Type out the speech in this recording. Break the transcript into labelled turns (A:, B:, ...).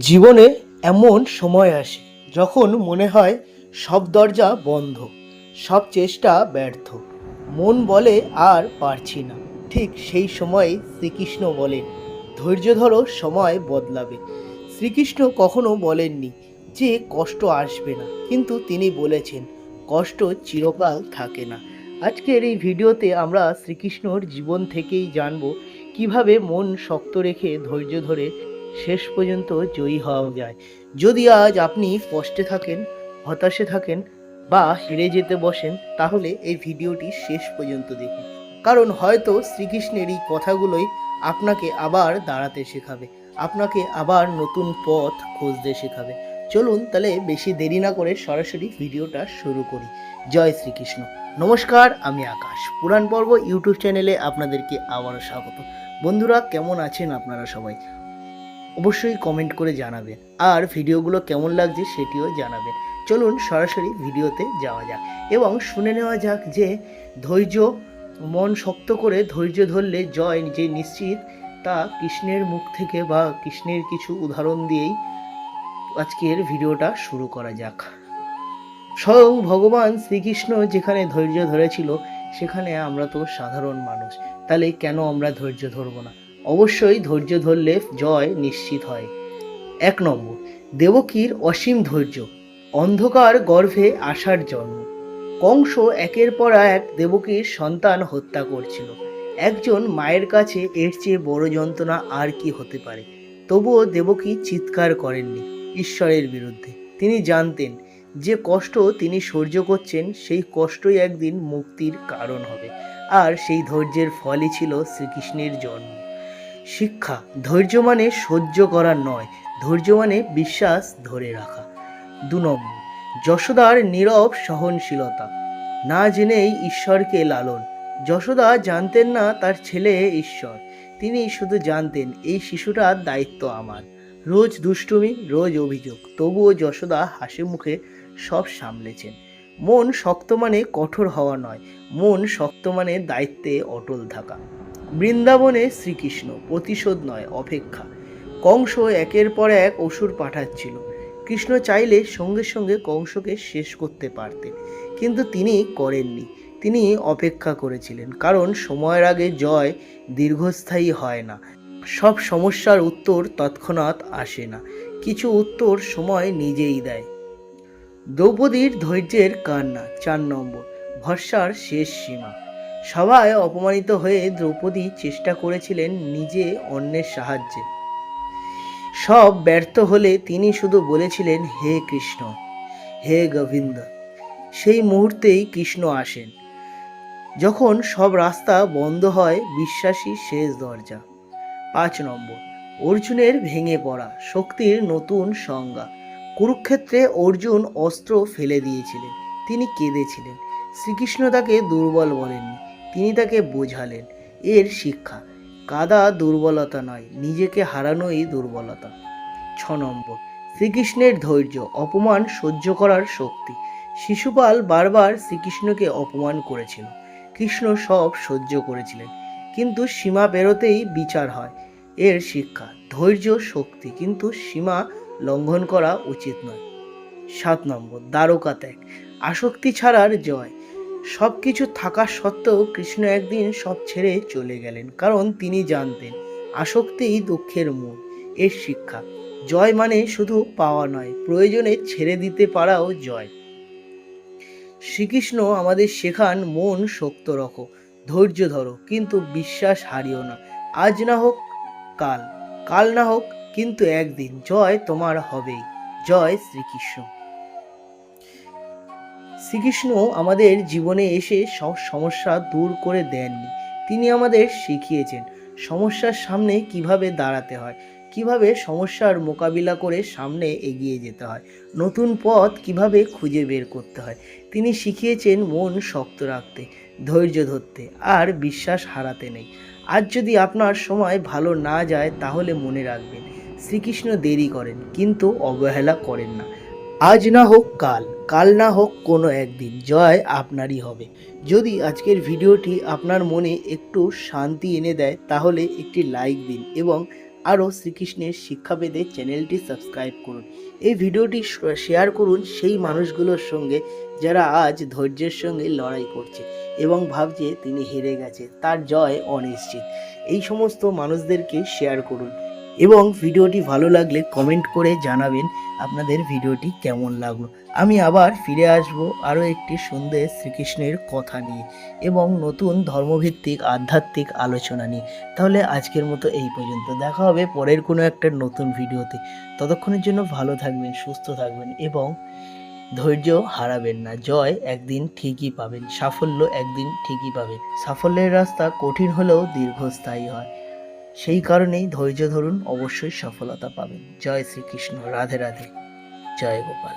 A: জীবনে এমন সময় আসে যখন মনে হয় সব দরজা বন্ধ, সব চেষ্টা ব্যর্থ, মন বলে আর পারছি না। ঠিক সেই সময়ে শ্রীকৃষ্ণ বলেন, ধৈর্য ধরো, সময় বদলাবে। শ্রীকৃষ্ণ কখনো বলেননি যে কষ্ট আসবে না, কিন্তু তিনি বলেছেন কষ্ট চিরকাল থাকে না। আজকের এই ভিডিওতে আমরা শ্রীকৃষ্ণর জীবন থেকেই জানব কিভাবে মন শক্ত রেখে ধৈর্য ধরে শেষ পর্যন্ত জয়ী হওয়া যায়। যদি আজ আপনি কষ্টে থাকেন, হতাশে থাকেন বা হেরে যেতে বসেন, তাহলে এই ভিডিওটি শেষ পর্যন্ত দেখুন, কারণ হয়তো শ্রীকৃষ্ণের এই কথাগুলোই আপনাকে আবার দাঁড়াতে শেখাবে, আপনাকে আবার নতুন পথ খুঁজতে শেখাবে। চলুন তাহলে বেশি দেরি না করে সরাসরি ভিডিওটা শুরু করি। জয় শ্রীকৃষ্ণ। নমস্কার, আমি আকাশ। পুরাণ পর্ব ইউটিউব চ্যানেলে আপনাদেরকে আবারও স্বাগত। বন্ধুরা, কেমন আছেন আপনারা সবাই? অবশ্যই কমেন্ট করে জানাবেন, আর ভিডিওগুলো কেমন লাগছে সেটিও জানাবেন। চলুন সরাসরি ভিডিওতে যাওয়া যাক এবং শুনে নেওয়া যাক যে ধৈর্য, মন শক্ত করে ধৈর্য ধরলে জয় যে নিশ্চিত, তা কৃষ্ণের মুখ থেকে বা কৃষ্ণের কিছু উদাহরণ দিয়েই আজকের ভিডিওটা শুরু করা যাক। স্বয়ং ভগবান শ্রীকৃষ্ণ যেখানে ধৈর্য ধরেছিল, সেখানে আমরা তো সাধারণ মানুষ, তাহলে কেন আমরা ধৈর্য ধরবো না? অবশ্যই ধৈর্য ধরলে জয় নিশ্চিত হয়। 1 নম্বর, দেবকীর অসীম ধৈর্য, অন্ধকার গর্ভে আসার জন্ম। কংস একের পর এক দেবকীর সন্তান হত্যা করছিল। একজন মায়ের কাছে এর চেয়ে বড় যন্ত্রণা আর কি হতে পারে? তবুও দেবকী চিৎকার করেননি ঈশ্বরের বিরুদ্ধে। তিনি জানতেন যে কষ্ট তিনি সহ্য করছেন, সেই কষ্টই একদিন মুক্তির কারণ হবে, আর সেই ধৈর্যের ফলই ছিল শ্রীকৃষ্ণের জন্ম। শিক্ষা: ধৈর্য মানে সহ্য করা নয়, ধৈর্য মানে বিশ্বাস ধরে রাখা। 2 নম্বর, যশোদার নীরব সহনশীলতা, না জেনেই ঈশ্বরকে লালন। যশোদা জানতেন না তার ছেলে ঈশ্বর, তিনি শুধু জানতেন এই শিশুটার দায়িত্ব আমার। রোজ দুষ্টুমি, রোজ অভিযোগ, তবুও যশোদা হাসি মুখে সব সামলেছেন। মন শক্ত মানে কঠোর হওয়া নয়, মন শক্ত মানে দায়িত্বে অটল থাকা। বৃন্দাবনে শ্রীকৃষ্ণ, প্রতিশোধ নয়, অপেক্ষা। কংস একের পর এক অসুর পাঠাচ্ছিল। কৃষ্ণ চাইলে সঙ্গে সঙ্গে কংসকে শেষ করতে পারতেন, কিন্তু তিনি করেননি। তিনি অপেক্ষা করেছিলেন, কারণ সময়ের আগে জয় দীর্ঘস্থায়ী হয় না। সব সমস্যার উত্তর তৎক্ষণাৎ আসে না, কিছু উত্তর সময় নিজেই দেয়। দ্রৌপদীর ধৈর্যের কান্না। 4 নম্বর, ভরসার শেষ সীমা। সবাই অপমানিত হয়ে দ্রৌপদী চেষ্টা করেছিলেন নিজে অন্যের সাহায্যে। সব ব্যর্থ হলে তিনি শুধু বলেছিলেন, হে কৃষ্ণ, হে গোবিন্দ। সেই মুহূর্তেই কৃষ্ণ আসেন, যখন সব রাস্তা বন্ধ হয়, বিশ্বাসী শেষ দরজা। 5 নম্বর, অর্জুনের ভেঙে পড়া, শক্তির নতুন সংজ্ঞা। কুরুক্ষেত্রে অর্জুন অস্ত্র ফেলে দিয়েছিলেন, তিনি কেঁদেছিলেন। শ্রীকৃষ্ণ তাকে দুর্বল বলেননি, তিনি তাকে বোঝালেন। এর শিক্ষা: কাঁদা দুর্বলতা নয়, নিজেকে হারানোই দুর্বলতা। 6 নম্বর, শ্রীকৃষ্ণের ধৈর্য, অপমান সহ্য করার শক্তি। শিশুপাল বারবার শ্রীকৃষ্ণকে অপমান করেছিল, কৃষ্ণ সব সহ্য করেছিলেন, কিন্তু সীমা পেরোতেই বিচার হয়। এর শিক্ষা: ধৈর্য শক্তি, কিন্তু সীমা লঙ্ঘন করা উচিত নয়। 7 নম্বর, দ্বারকা ত্যাগ, আসক্তি ছাড়ার জয়। সব কিছু থাকা সত্ত্বেও কৃষ্ণ একদিন সব ছেড়ে চলে গেলেন, কারণ তিনি জানতেন আসক্তিই দুঃখের মূল। এর শিক্ষা: জয় মানে শুধু পাওয়া নয়, প্রয়োজনে ছেড়ে দিতে পারাও জয়। শ্রীকৃষ্ণ আমাদের শেখান, মন শক্ত রাখো, ধৈর্য ধরো, কিন্তু বিশ্বাস হারিও না। আজ না হোক কাল, কাল না হোক কিন্তু একদিন জয় তোমার হবেই। জয় শ্রীকৃষ্ণ। শ্রীকৃষ্ণ আমাদের জীবনে এসে সব সমস্যা দূর করে দেননি, তিনি আমাদের শিখিয়েছেন সমস্যার সামনে কিভাবে দাঁড়াতে হয়, কিভাবে সমস্যার মোকাবিলা করে সামনে এগিয়ে যেতে হয়, নতুন পথ কিভাবে খুঁজে বের করতে হয়। তিনি শিখিয়েছেন মন শক্ত রাখতে, ধৈর্য ধরতে, আর বিশ্বাস হারাতে নেই। আজ যদি আপনার সময় ভালো না যায়, তাহলে মনে রাখবেন শ্রীকৃষ্ণ দেরি করেন, কিন্তু অবহেলা করেন না। আজ না হোক কাল, কাল না হোক কোনো একদিন জয় আপনারই হবে। যদি আজকের ভিডিওটি আপনার মনে একটু শান্তি এনে দেয়, তাহলে একটি লাইক দিন এবং আরও শ্রীকৃষ্ণের শিক্ষা পেতে চ্যানেলটি সাবস্ক্রাইব করুন। এই ভিডিওটি শেয়ার করুন সেই মানুষগুলোর সঙ্গে যারা আজ ধৈর্যের সঙ্গে লড়াই করছে এবং ভাবছে তিনি হেরে গেছে, তার জয় অনিশ্চিত। এই সমস্ত মানুষদেরকে শেয়ার করুন এবং ভিডিওটি ভালো লাগলে কমেন্ট করে জানাবেন আপনাদের ভিডিওটি কেমন লাগলো। আমি আবার ফিরে আসব আরও একটি সুন্দর শ্রীকৃষ্ণের কথা নিয়ে এবং নতুন ধর্মভিত্তিক আধ্যাত্মিক আলোচনা নিয়ে। তাহলে আজকের মতো এই পর্যন্ত, দেখা হবে পরের কোনো একটা নতুন ভিডিওতে। ততক্ষণের জন্য ভালো থাকবেন, সুস্থ থাকবেন এবং ধৈর্য হারাবেন না। জয় একদিন ঠিকই পাবেন, সাফল্য একদিন ঠিকই পাবেন। সাফল্যের রাস্তা কঠিন হলেও দীর্ঘস্থায়ী হয়, সেই কারণেই ধৈর্য ধরুন, অবশ্যই সফলতা পাবেন। জয় শ্রীকৃষ্ণ, রাধে রাধে, জয় গোপাল।